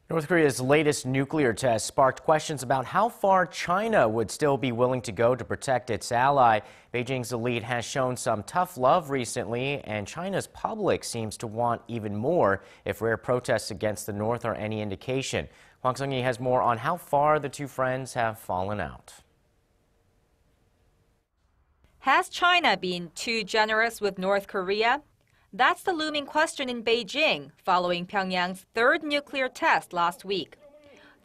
North Korea's latest nuclear test sparked questions about how far China would still be willing to go to protect its ally. Beijing's elite has shown some tough love recently, and China's public seems to want even more if rare protests against the North are any indication. Hwang Sung-hee has more on how far the two friends have fallen out. Has China been too generous with North Korea? That's the looming question in Beijing following Pyongyang's third nuclear test last week.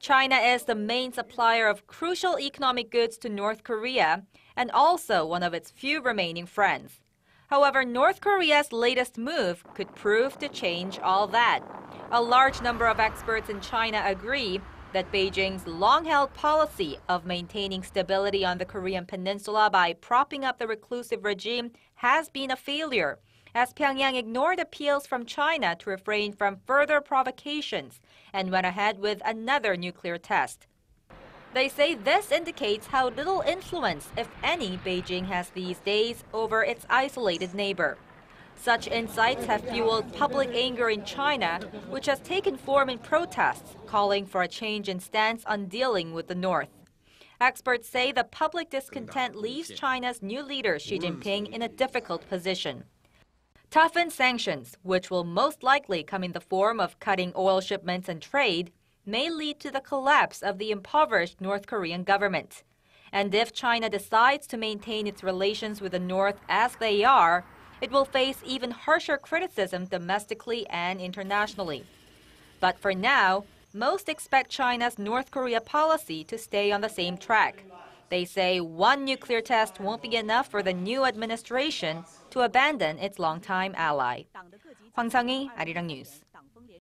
China is the main supplier of crucial economic goods to North Korea and also one of its few remaining friends. However, North Korea's latest move could prove to change all that. A large number of experts in China agree that Beijing's long-held policy of maintaining stability on the Korean Peninsula by propping up the reclusive regime has been a failure, as Pyongyang ignored appeals from China to refrain from further provocations and went ahead with another nuclear test. They say this indicates how little influence, if any, Beijing has these days over its isolated neighbor. Such insights have fueled public anger in China, which has taken form in protests, calling for a change in stance on dealing with the North. Experts say the public discontent leaves China's new leader Xi Jinping in a difficult position. Toughened sanctions, which will most likely come in the form of cutting oil shipments and trade, may lead to the collapse of the impoverished North Korean government. And if China decides to maintain its relations with the North as they are, it will face even harsher criticism domestically and internationally. But for now, most expect China's North Korea policy to stay on the same track. They say one nuclear test won't be enough for the new administration to abandon its longtime ally. Hwang Sung-hee, Arirang News.